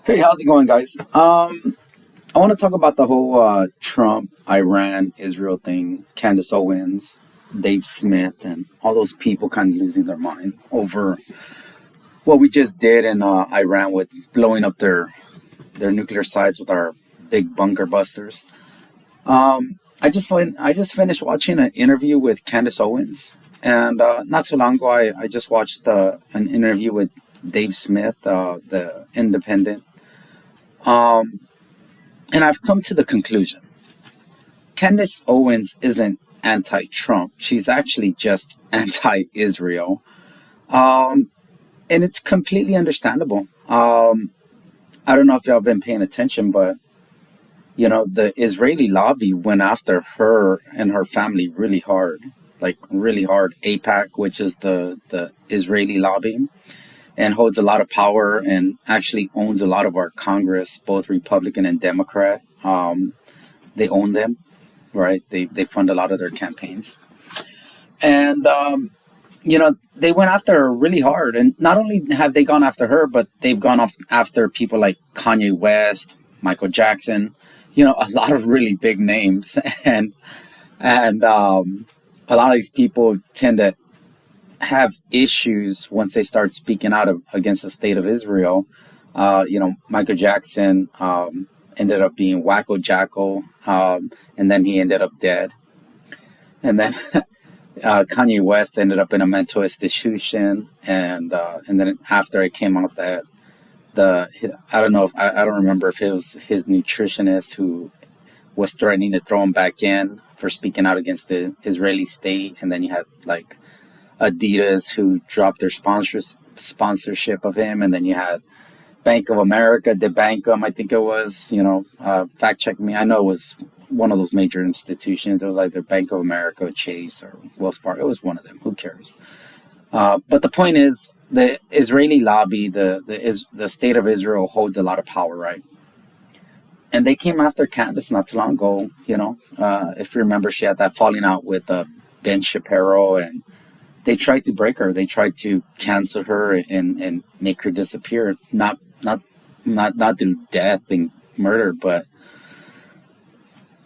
Hey, how's it going, guys? I want to talk about the whole Trump, Iran, Israel thing. Candace Owens, Dave Smith, and all those people kind of losing their mind over what we just did in Iran with blowing up their nuclear sites with our big bunker busters. I just finished watching an interview with Candace Owens, and not so long ago, I just watched an interview with Dave Smith, the Independent. Um, and I've come to the conclusion Candace Owens isn't anti Trump. She's actually just anti Israel. Um, and it's completely understandable. I don't know if y'all been paying attention, but the Israeli lobby went after her and her family really hard. Like really hard. APAC, which is the Israeli lobby, and holds a lot of power and actually owns a lot of our Congress, both Republican and Democrat. They own them, right? They fund a lot of their campaigns, and they went after her really hard. And not only have they gone after her, but they've gone off after people like Kanye West, Michael Jackson. A lot of really big names, and a lot of these people tend to have issues once they start speaking out against the state of Israel. Michael Jackson ended up being wacko jacko, and then he ended up dead. And then Kanye West ended up in a mental institution, and then after it came out that I don't know if I don't remember if it was his nutritionist who was threatening to throw him back in for speaking out against the Israeli state, and then you had like Adidas who dropped their sponsorship of him, and then you had Bank of America debank him. I think it was, fact check me. I know it was one of those major institutions. It was like the Bank of America, Chase, or Wells Fargo. It was one of them. Who cares? But the point is, the Israeli lobby, the state of Israel holds a lot of power, right? And they came after Candace not too long ago. If you remember, she had that falling out with Ben Shapiro, and they tried to break her. They tried to cancel her and make her disappear. Not through death and murder, but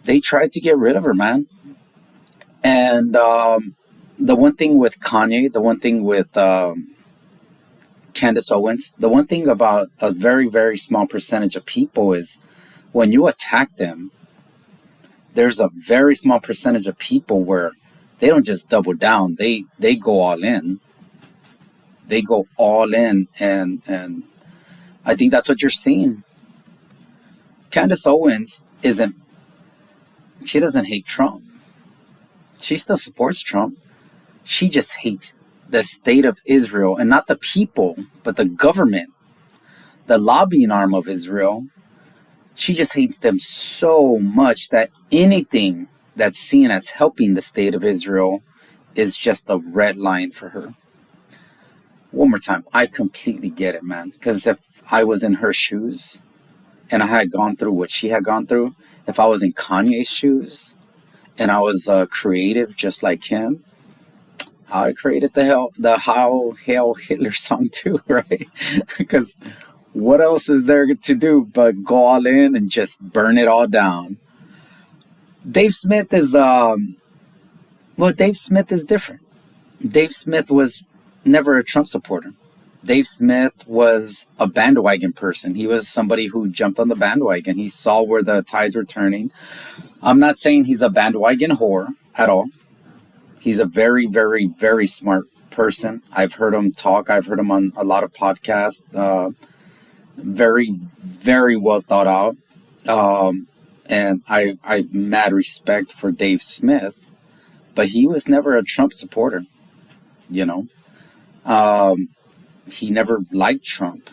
they tried to get rid of her, man. And the one thing with Kanye, the one thing with Candace Owens, the one thing about a very, very small percentage of people is when you attack them, there's a very small percentage of people where they don't just double down. They go all in. They go all in, and I think that's what you're seeing. Candace Owens isn't. She doesn't hate Trump. She still supports Trump. She just hates the state of Israel, and not the people, but the government, the lobbying arm of Israel. She just hates them so much that anything that's seen as helping the state of Israel is just a red line for her. One more time, I completely get it, man. Because if I was in her shoes and I had gone through what she had gone through, if I was in Kanye's shoes and I was creative just like him, I would have created the How Hail Hitler song too, right? Because what else is there to do but go all in and just burn it all down? Dave Smith is Dave Smith is different. Dave Smith was never a Trump supporter. Dave Smith was a bandwagon person. He was somebody who jumped on the bandwagon. He saw where the tides were turning. I'm not saying he's a bandwagon whore at all. He's a very, very, very smart person. I've heard him talk. I've heard him on a lot of podcasts. Very, very well thought out. And I mad respect for Dave Smith, but he was never a Trump supporter, you know. He never liked Trump.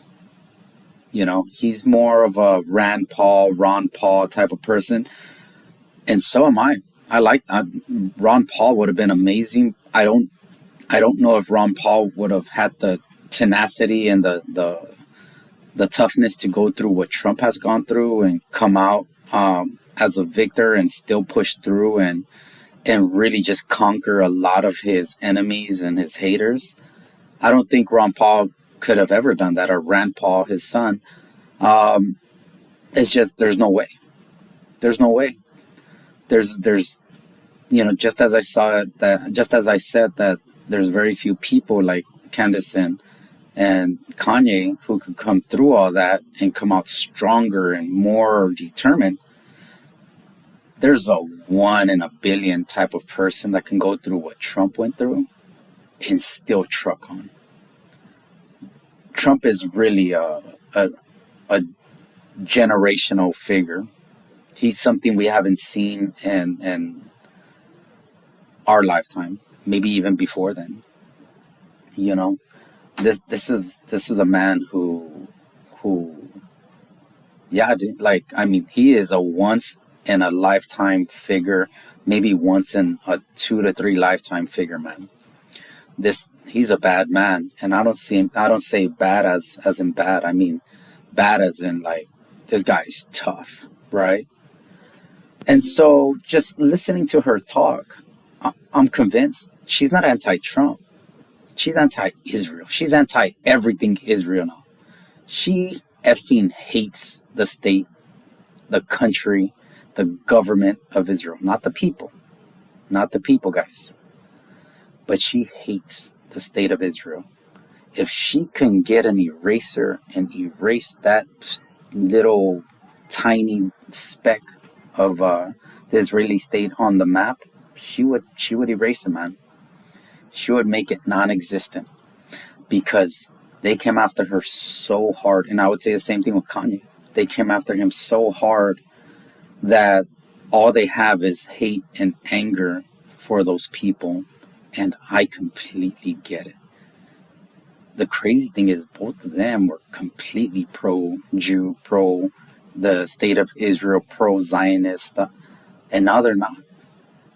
He's more of a Rand Paul, Ron Paul type of person, and so am I. Ron Paul would have been amazing. I don't know if Ron Paul would have had the tenacity and the toughness to go through what Trump has gone through and come out as a victor and still push through and really just conquer a lot of his enemies and his haters. I don't think Ron Paul could have ever done that, or Rand Paul, his son. Um, it's just there's no way. There's no way. There's just as I saw it, that just as I said that there's very few people like Candace and Kanye who could come through all that and come out stronger and more determined. There's a 1 in a billion type of person that can go through what Trump went through and still truck on. Trump is really a generational figure. He's something we haven't seen in our lifetime, maybe even before then. You know, this is a man who yeah, dude, like I mean, he is a once in a lifetime figure, maybe once in a 2 to 3 lifetime figure, man. This he's a bad man, and I don't say bad as in bad. I mean bad as in like this guy is tough, right? And so just listening to her talk, I'm convinced she's not anti-Trump. She's anti-Israel. She's anti everything Israel now. She effing hates the state, the country, the government of Israel, not the people, not the people, guys. But she hates the state of Israel. If she can get an eraser and erase that little tiny speck of the Israeli state on the map, she would erase it, man. She would make it non-existent because they came after her so hard. And I would say the same thing with Kanye. They came after him so hard that all they have is hate and anger for those people. And I completely get it. The crazy thing is both of them were completely pro-Jew, pro the state of Israel, pro-Zionist, and now they're not.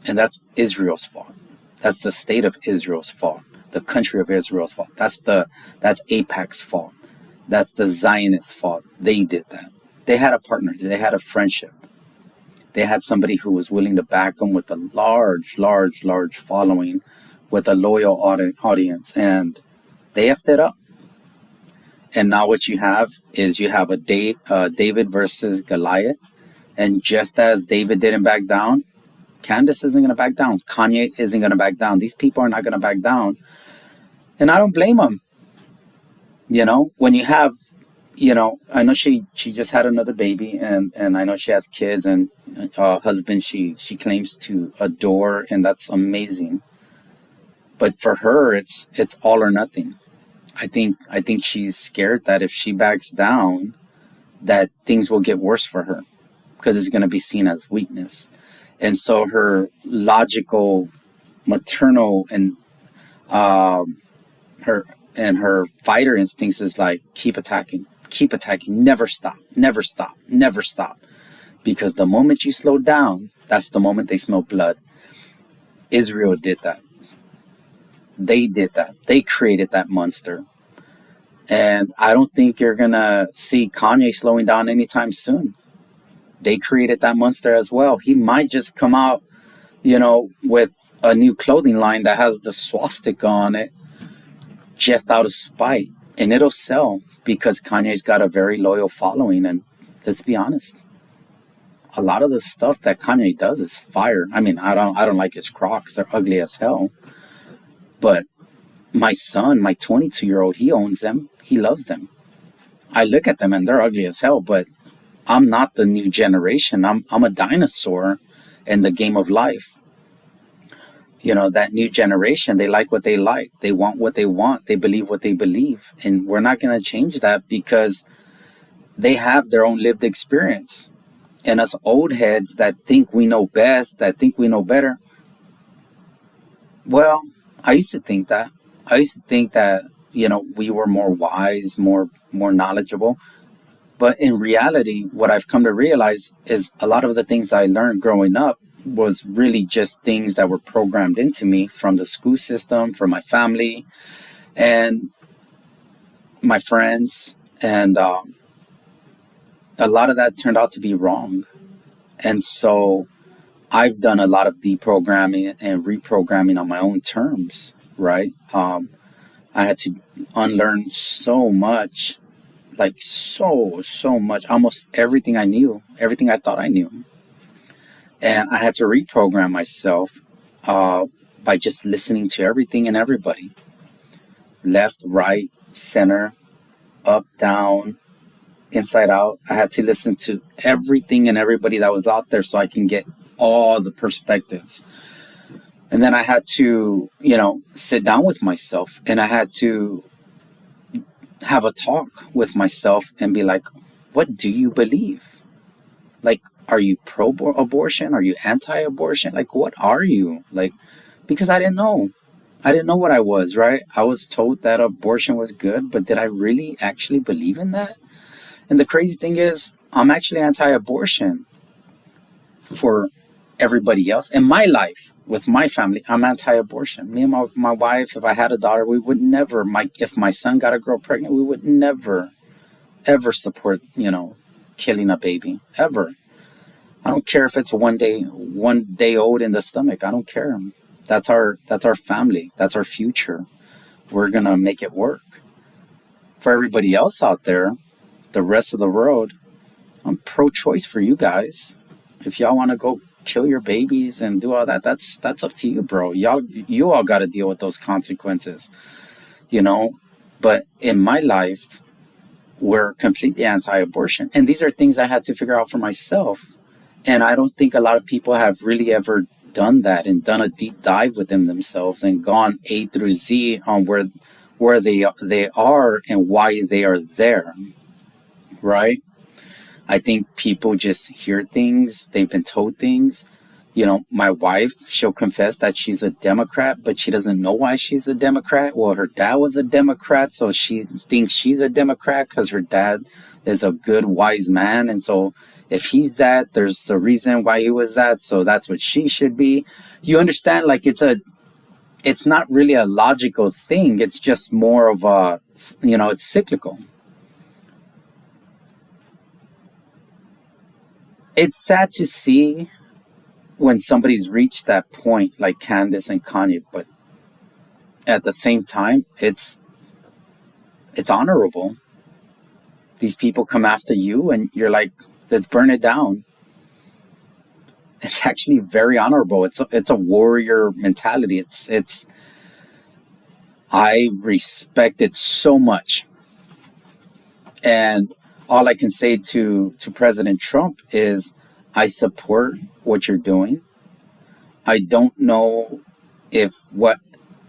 And that's Israel's fault. That's the state of Israel's fault. The country of Israel's fault. That's AIPAC's fault. That's the Zionist fault. They did that. They had a partner. They had a friendship. They had somebody who was willing to back them with a large, large, large following, with a loyal audience, and they effed it up. And now what you have is you have a David versus Goliath, and just as David didn't back down, Candace isn't going to back down. Kanye isn't going to back down. These people are not going to back down. And I don't blame them. When you have, I know she just had another baby, and I know she has kids and a husband she claims to adore, and that's amazing. But for her, it's all or nothing. I think she's scared that if she backs down, that things will get worse for her because it's going to be seen as weakness. And so her logical, maternal, and her fighter instincts is like keep attacking, never stop, never stop, never stop. Because the moment you slow down, that's the moment they smell blood. Israel did that. They did that. They created that monster. And I don't think you're going to see Kanye slowing down anytime soon. They created that monster as well. He might just come out, with a new clothing line that has the swastika on it just out of spite. And it'll sell because Kanye's got a very loyal following. And let's be honest, a lot of the stuff that Kanye does is fire. I mean, I don't like his Crocs. They're ugly as hell. But my son, my 22-year-old, he owns them. He loves them. I look at them and they're ugly as hell, but I'm not the new generation. I'm a dinosaur in the game of life. That new generation, they like what they like. They want what they want. They believe what they believe. And we're not going to change that because they have their own lived experience. And us old heads that think we know best, that think we know better, well, I used to think that. I used to think that, we were more wise, more knowledgeable. But in reality, what I've come to realize is a lot of the things I learned growing up was really just things that were programmed into me from the school system, from my family, and my friends. And a lot of that turned out to be wrong. And so I've done a lot of deprogramming and reprogramming on my own terms, right? I had to unlearn so much like so much, almost everything I knew, everything I thought I knew. And I had to reprogram myself by just listening to everything and everybody, left, right, center, up, down, inside out. I had to listen to everything and everybody that was out there so I can get all the perspectives. And then I had to, sit down with myself, and I had to have a talk with myself and be like, what do you believe? Like, are you pro abortion? Are you anti abortion? Like, what are you? Like, because I didn't know. I didn't know what I was, right? I was told that abortion was good, but did I really actually believe in that? And the crazy thing is, I'm actually anti abortion for everybody else. In my life, with my family, I'm anti-abortion. Me and my wife, if I had a daughter, we would never, if my son got a girl pregnant, we would never, ever support, killing a baby, ever. I don't care if it's one day old in the stomach. I don't care. That's our family. That's our future. We're going to make it work. For everybody else out there, the rest of the world, I'm pro-choice for you guys. If y'all want to go kill your babies and do all that, that's up to you, bro. You all got to deal with those consequences, But in my life, we're completely anti-abortion. And these are things I had to figure out for myself. And I don't think a lot of people have really ever done that and done a deep dive within themselves and gone A through Z on where they are and why they are there, right? I think people just hear things. They've been told things. My wife, she'll confess that she's a Democrat, but she doesn't know why she's a Democrat. Well, her dad was a Democrat, so she thinks she's a Democrat because her dad is a good, wise man. And so if he's that, there's the reason why he was that. So that's what she should be. You understand? Like, it's not really a logical thing. It's just more of a, it's cyclical. It's sad to see when somebody's reached that point, like Candace and Kanye, but at the same time, it's honorable. These people come after you, and you're like, let's burn it down. It's actually very honorable. It's a warrior mentality. I respect it so much. And all I can say to President Trump is, I support what you're doing. I don't know if what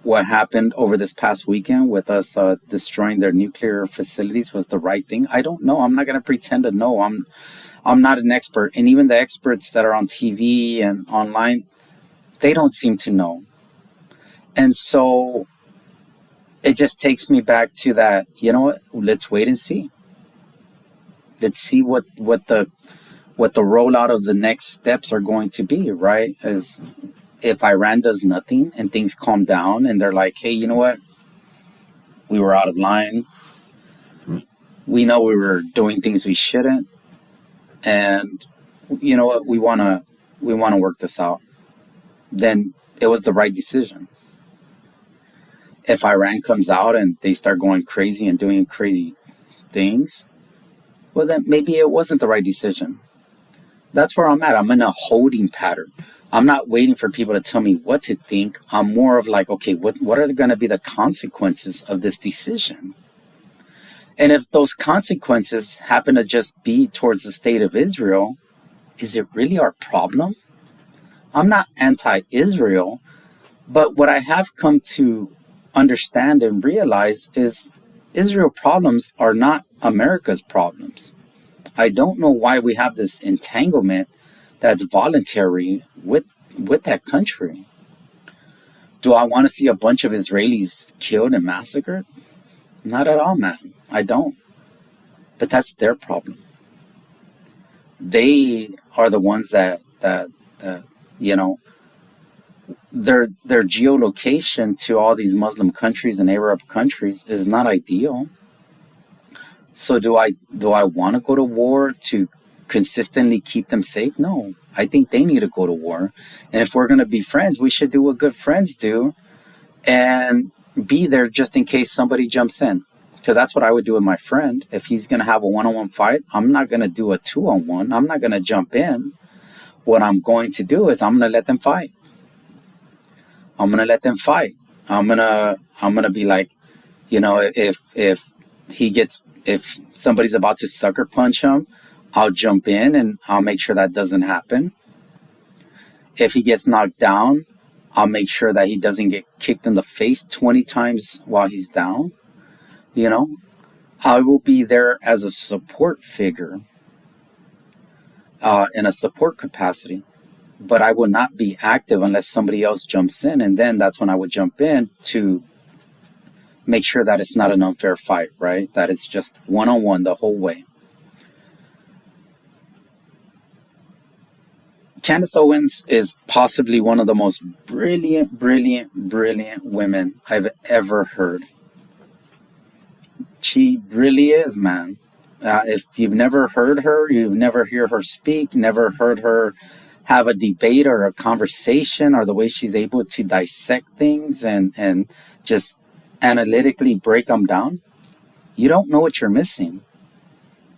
happened over this past weekend with us destroying their nuclear facilities was the right thing. I don't know. I'm not going to pretend to know. I'm not an expert. And even the experts that are on TV and online, they don't seem to know. And so it just takes me back to that, let's wait and see. Let's see what the rollout of the next steps are going to be, right? As if Iran does nothing and things calm down and they're like, hey, you know what? We were out of line. We know we were doing things we shouldn't. And you know what? We want to work this out. Then it was the right decision. If Iran comes out and they start going crazy and doing crazy things, well, then maybe it wasn't the right decision. That's where I'm at. I'm in a holding pattern. I'm not waiting for people to tell me what to think. I'm more of like, okay, what are going to be the consequences of this decision? And if those consequences happen to just be towards the state of Israel, is it really our problem? I'm not anti-Israel, but what I have come to understand and realize is Israel problems are not America's problems. I don't know why we have this entanglement that's voluntary with that country. Do I want to see a bunch of Israelis killed and massacred? Not at all, man. I don't. But that's their problem. They are the ones that their geolocation to all these Muslim countries and Arab countries is not ideal. So do I want to go to war to consistently keep them safe? No. I think they need to go to war. And if we're going to be friends, we should do what good friends do and be there just in case somebody jumps in. Because that's what I would do with my friend. If he's going to have a one-on-one fight, I'm not going to do a two-on-one. I'm not going to jump in. What I'm going to do is I'm going to let them fight. I'm going to let them fight. I'm going to be like, if somebody's about to sucker punch him, I'll jump in and I'll make sure that doesn't happen. If he gets knocked down, I'll make sure that he doesn't get kicked in the face 20 times while he's down. I will be there as a support figure in a support capacity, but I will not be active unless somebody else jumps in, and then that's when I would jump in to make sure that it's not an unfair fight, right? That it's just one-on-one the whole way. Candace Owens is possibly one of the most brilliant women I've ever heard. She really is, man. If you've never heard her, you've never heard her speak, never heard her have a debate or a conversation, or the way she's able to dissect things and just analytically break them down, you don't know what you're missing.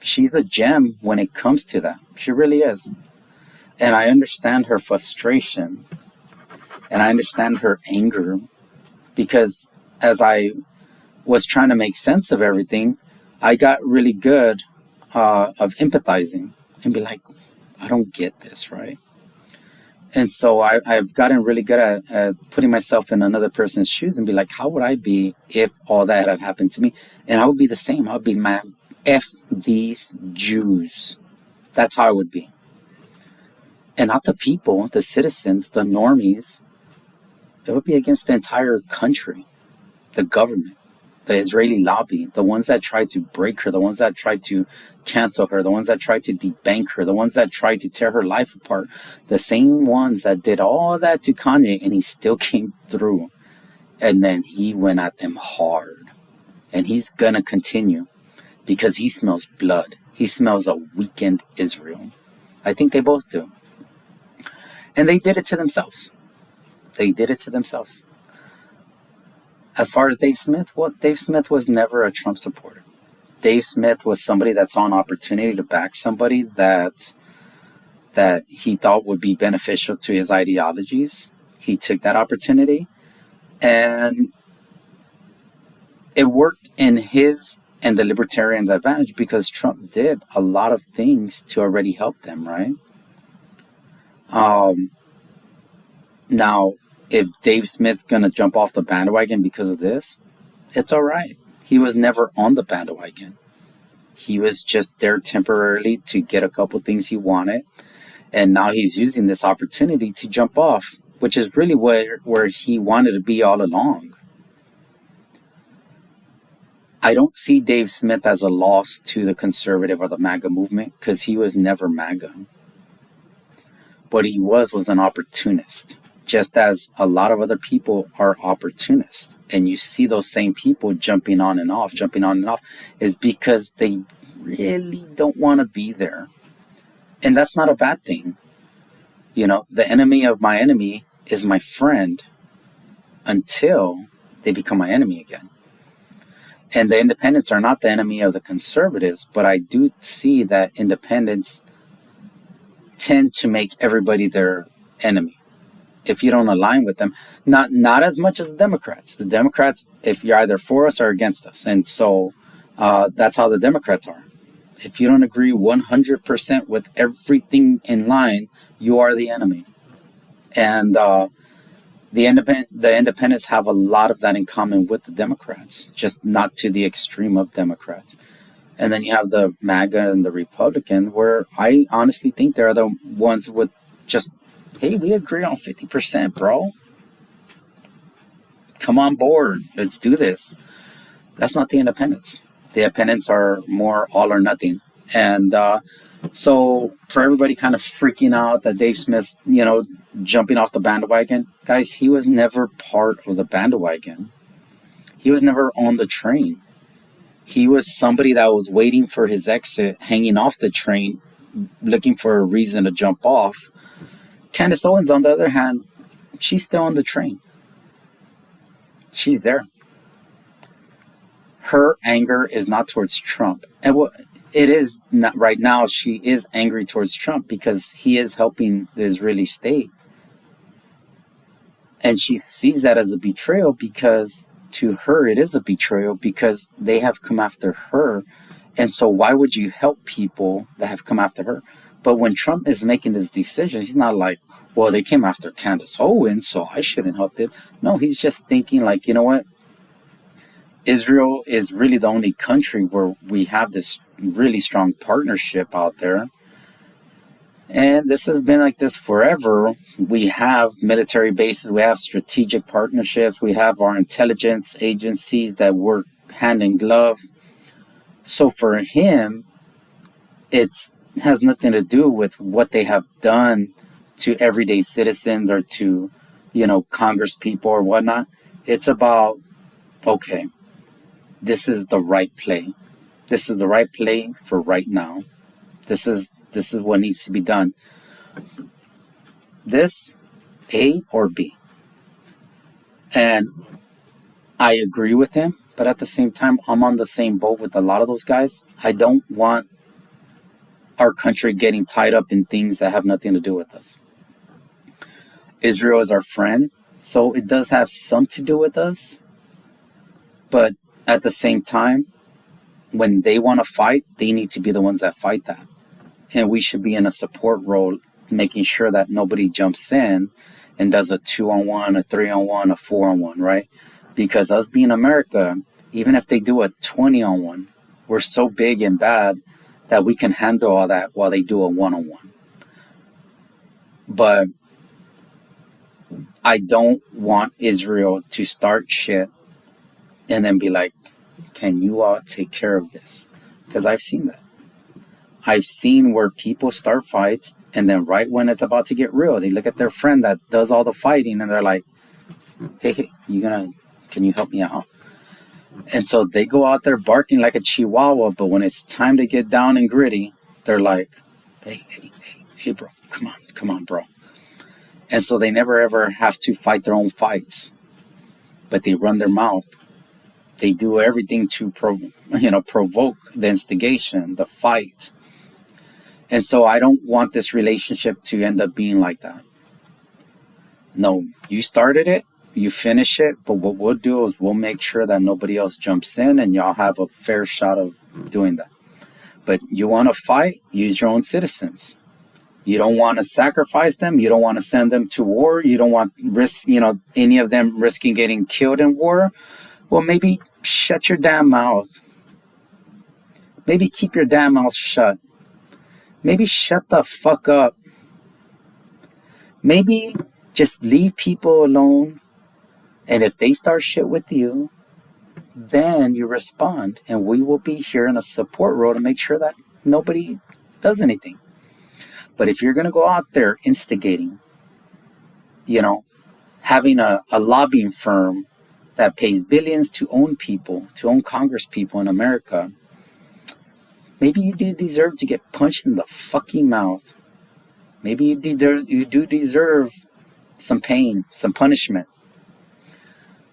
She's a gem when it comes to that. She really is. And I understand her frustration and I understand her anger, because as I was trying to make sense of everything, I got really good of empathizing and be like, I don't get this, right? And so I've gotten really good at putting myself in another person's shoes and be like, how would I be if all that had happened to me? And I would be the same. I would be, man, F these Jews. That's how I would be. And not the people, the citizens, the normies. It would be against the entire country, the government, the Israeli lobby, the ones that tried to break her, the ones that tried to cancel her, the ones that tried to debank her, the ones that tried to tear her life apart, the same ones that did all that to Kanye, and he still came through. And then he went at them hard. And he's gonna continue because he smells blood. He smells a weakened Israel. I think they both do. And they did it to themselves. They did it to themselves. As far as Dave Smith, well, Dave Smith was never a Trump supporter. Dave Smith was somebody that saw an opportunity to back somebody that he thought would be beneficial to his ideologies. He took that opportunity, and it worked in his and the libertarians' advantage, because Trump did a lot of things to already help them, right? Now, if Dave Smith's going to jump off the bandwagon because of this, it's all right. He was never on the bandwagon. He was just there temporarily to get a couple things he wanted. And now he's using this opportunity to jump off, which is really where he wanted to be all along. I don't see Dave Smith as a loss to the conservative or the MAGA movement, because he was never MAGA. What he was an opportunist, just as a lot of other people are opportunists. And you see those same people jumping on and off, is because they really don't want to be there. And that's not a bad thing. The enemy of my enemy is my friend until they become my enemy again. And the independents are not the enemy of the conservatives, but I do see that independents tend to make everybody their enemy if you don't align with them. Not as much as the Democrats. The Democrats, if you're either for us or against us. And so that's how the Democrats are. If you don't agree 100% with everything in line, you are the enemy. And the independents have a lot of that in common with the Democrats, just not to the extreme of Democrats. And then you have the MAGA and the Republican, where I honestly think they're the ones with just, hey, we agree on 50%, bro. Come on board. Let's do this. That's not the independents. The independents are more all or nothing. And so for everybody kind of freaking out that Dave Smith's, jumping off the bandwagon, guys, he was never part of the bandwagon. He was never on the train. He was somebody that was waiting for his exit, hanging off the train, looking for a reason to jump off. Candace Owens, on the other hand, she's still on the train. She's there. her anger is not towards Trump. And what it is not right now, she is angry towards Trump because he is helping the Israeli state. And she sees that as a betrayal because to her it is a betrayal because they have come after her. And so why would you help people that have come after her? But when Trump is making this decision, he's not like, well, they came after Candace Owens, so I shouldn't help them. No, he's just thinking like, you know what? Israel is really the only country where we have this really strong partnership out there. And this has been like this forever. We have military bases, we have strategic partnerships, we have our intelligence agencies that work hand in glove. So for him, it has nothing to do with what they have done to everyday citizens or to, Congress people or whatnot. It's about, okay, this is the right play. This is the right play for right now. This is what needs to be done. This, A or B. And I agree with him, but at the same time, I'm on the same boat with a lot of those guys. I don't want our country getting tied up in things that have nothing to do with us. Israel is our friend, so it does have some to do with us. But at the same time, when they want to fight, they need to be the ones that fight that. And we should be in a support role, making sure that nobody jumps in and does a 2-on-1, a 3-on-1, a 4-on-1, right? Because us being America, even if they do a 20-on-1, we're so big and bad that we can handle all that while they do a 1-on-1. But I don't want Israel to start shit and then be like, can you all take care of this? Because I've seen that. I've seen where people start fights and then right when it's about to get real, they look at their friend that does all the fighting and they're like, hey, can you help me out? And so they go out there barking like a chihuahua, but when it's time to get down and gritty, they're like, hey, bro, come on, bro. And so they never ever have to fight their own fights, but they run their mouth. They do everything to provoke the instigation, the fight. And so I don't want this relationship to end up being like that. No, you started it, you finish it, but what we'll do is we'll make sure that nobody else jumps in and y'all have a fair shot of doing that. But you want to fight, use your own citizens. You don't want to sacrifice them. You don't want to send them to war. You don't want risk, any of them risking getting killed in war. Well, maybe shut your damn mouth. Maybe keep your damn mouth shut. Maybe shut the fuck up. Maybe just leave people alone. And if they start shit with you, then you respond. And we will be here in a support role to make sure that nobody does anything. But if you're going to go out there instigating, having a lobbying firm that pays billions to own people, to own Congress people in America, maybe you do deserve to get punched in the fucking mouth. Maybe you do deserve some pain, some punishment.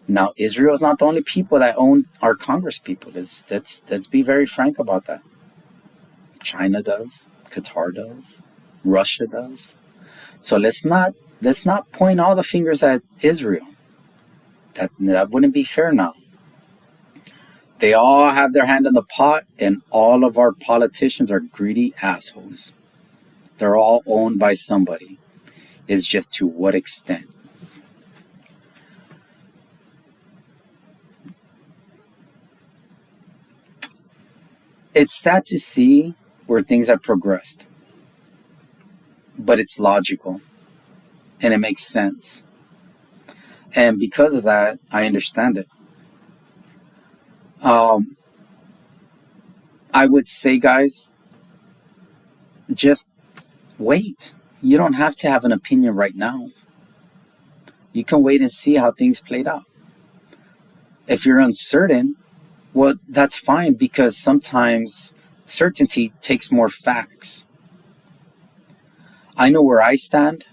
Now, Israel is not the only people that own our Congress people. Let's be very frank about that. China does, Qatar does, Russia does. So let's not point all the fingers at Israel. That wouldn't be fair now. They all have their hand in the pot, and all of our politicians are greedy assholes. They're all owned by somebody. It's just to what extent. It's sad to see where things have progressed, but it's logical and it makes sense. And because of that, I understand it. I would say, guys, just wait. You don't have to have an opinion right now. You can wait and see how things played out. If you're uncertain, well, that's fine, because sometimes certainty takes more facts. I know where I stand,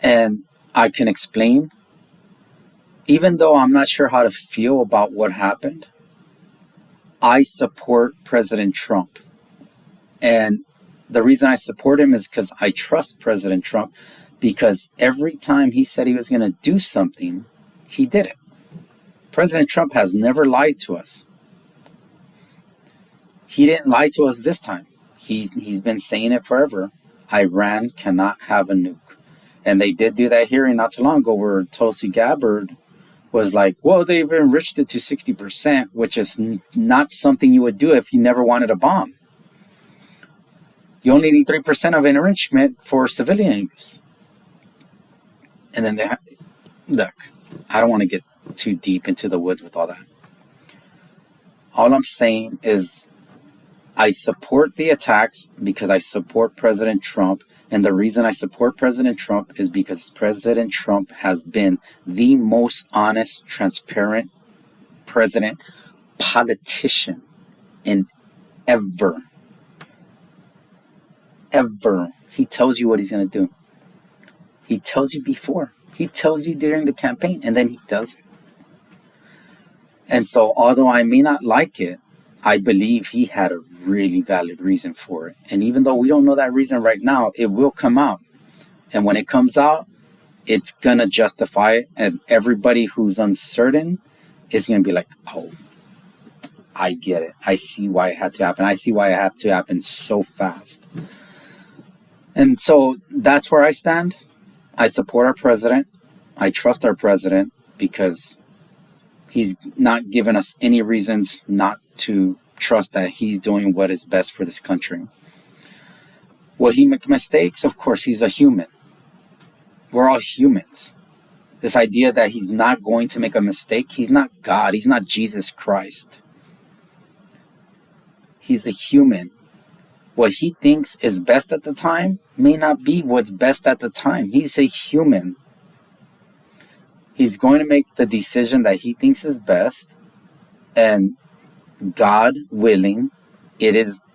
and I can explain. Even though I'm not sure how to feel about what happened, I support President Trump. And the reason I support him is because I trust President Trump, because every time he said he was going to do something, he did it. President Trump has never lied to us. He didn't lie to us this time. He's been saying it forever. Iran cannot have a nuke. And they did do that hearing not too long ago where Tulsi Gabbard was like, well, they've enriched it to 60%, which is not something you would do if you never wanted a bomb. You only need 3% of enrichment for civilian use. And then look, I don't want to get too deep into the woods with all that. All I'm saying is I support the attacks because I support President Trump. And the reason I support President Trump is because President Trump has been the most honest, transparent politician in ever. He tells you what he's going to do. He tells you before. He tells you during the campaign, and then he does it. And so, although I may not like it, I believe he had a really valid reason for it. And even though we don't know that reason right now, it will come out. And when it comes out, it's going to justify it. And everybody who's uncertain is going to be like, oh, I get it. I see why it had to happen. I see why it had to happen so fast. And so that's where I stand. I support our president. I trust our president because he's not given us any reasons not to trust that he's doing what is best for this country. Will he make mistakes? Of course, he's a human. We're all humans. This idea that he's not going to make a mistake, he's not God. He's not Jesus Christ. He's a human. What he thinks is best at the time may not be what's best at the time. He's a human. He's going to make the decision that he thinks is best, and God willing, it is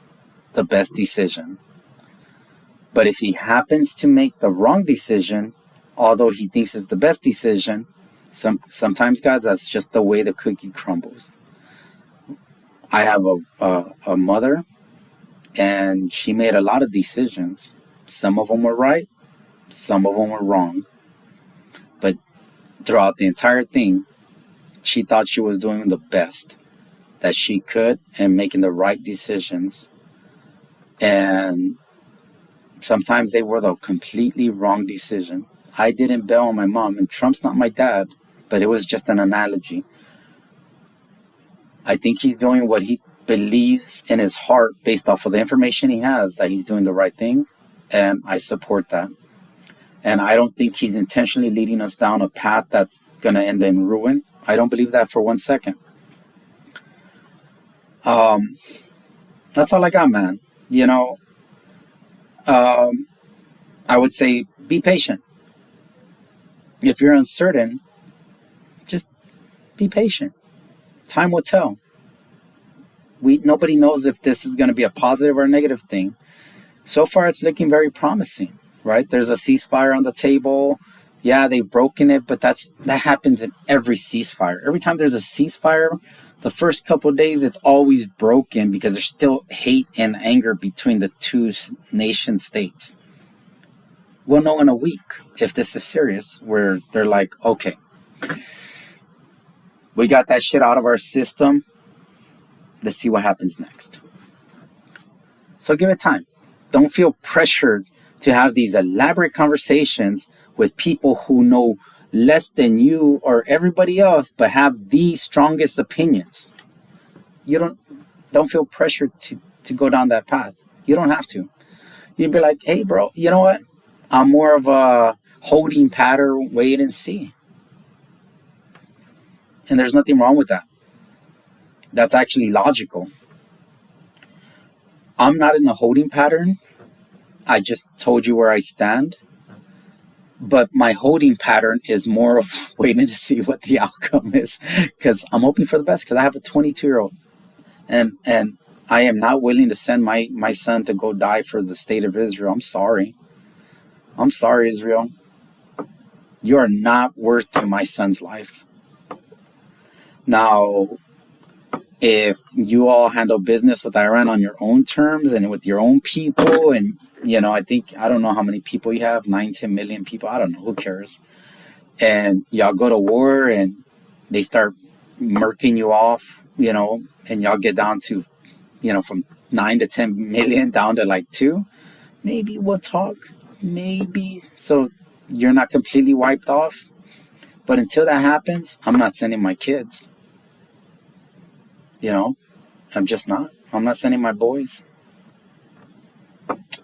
the best decision. But if he happens to make the wrong decision, although he thinks it's the best decision, sometimes, God, that's just the way the cookie crumbles. I have a mother, and she made a lot of decisions. Some of them were right, some of them were wrong. But throughout the entire thing, she thought she was doing the best that she could and making the right decisions. And sometimes they were the completely wrong decision. I didn't bail on my mom, and Trump's not my dad, but it was just an analogy. I think he's doing what he believes in his heart based off of the information he has, that he's doing the right thing, and I support that. And I don't think he's intentionally leading us down a path that's going to end in ruin. I don't believe that for 1 second. That's all I got, man. You know, I would say be patient. If you're uncertain, just be patient. Time will tell. Nobody knows if this is going to be a positive or a negative thing. So far, it's looking very promising, right? There's a ceasefire on the table. Yeah, they've broken it, but that happens in every ceasefire. Every time there's a ceasefire, the first couple of days, it's always broken because there's still hate and anger between the two nation states. We'll know in a week if this is serious, where they're like, okay, we got that shit out of our system. Let's see what happens next. So give it time. Don't feel pressured to have these elaborate conversations with people who know less than you or everybody else, but have the strongest opinions. You don't feel pressured to go down that path. You don't have to. You'd be like, hey, bro, you know what? I'm more of a holding pattern, wait and see. And there's nothing wrong with that. That's actually logical. I'm not in a holding pattern. I just told you where I stand. But my holding pattern is more of waiting to see what the outcome is. Because I'm hoping for the best, because I have a 22-year-old. And I am not willing to send my son to go die for the state of Israel. I'm sorry. I'm sorry, Israel. You are not worth my son's life. Now, if you all handle business with Iran on your own terms and with your own people, and I don't know how many people you have, 9, 10 million people, I don't know, who cares? And y'all go to war and they start murking you off, and y'all get down to, from 9 to 10 million down to like 2, maybe we'll talk, maybe. So you're not completely wiped off. But until that happens, I'm not sending my kids. I'm just not. I'm not sending my boys.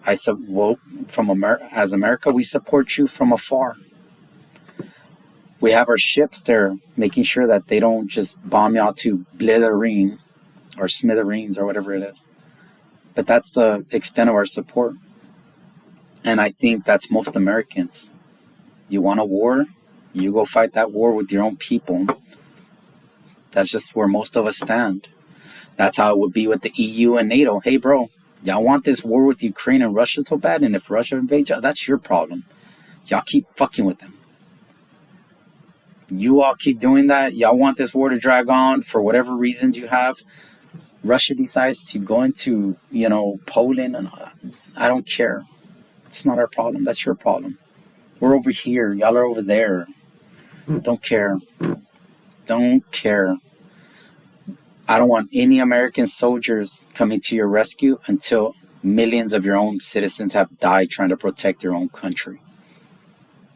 As America, we support you from afar. We have our ships there, making sure that they don't just bomb y'all to blitherine or smithereens or whatever it is. But that's the extent of our support. And I think that's most Americans. You want a war? You go fight that war with your own people. That's just where most of us stand. That's how it would be with the EU and NATO. Hey, bro, y'all want this war with Ukraine and Russia so bad? And if Russia invades y'all, that's your problem. Y'all keep fucking with them. You all keep doing that. Y'all want this war to drag on for whatever reasons you have. Russia decides to go into, Poland, and I don't care. It's not our problem. That's your problem. We're over here. Y'all are over there. Don't care. Don't care. I don't want any American soldiers coming to your rescue until millions of your own citizens have died trying to protect your own country.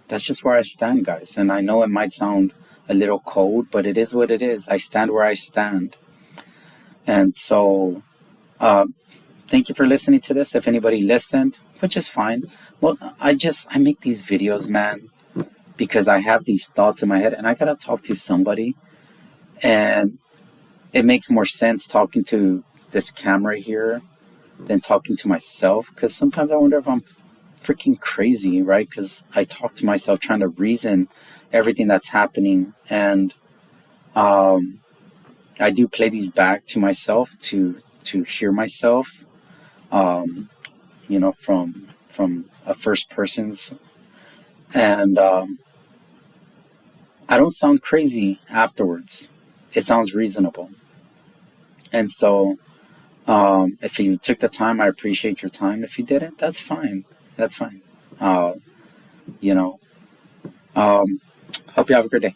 That's just where I stand, guys. And I know it might sound a little cold, but it is what it is. I stand where I stand. And so, thank you for listening to this. If anybody listened, which is fine. Well, I make these videos, man, because I have these thoughts in my head and I gotta talk to somebody. And it makes more sense talking to this camera here than talking to myself, because sometimes I wonder if I'm freaking crazy, right? Because I talk to myself trying to reason everything that's happening, and I do play these back to myself to hear myself, from a first person's, and I don't sound crazy afterwards. It sounds reasonable. And so, if you took the time, I appreciate your time. If you didn't, that's fine. That's fine. Hope you have a good day.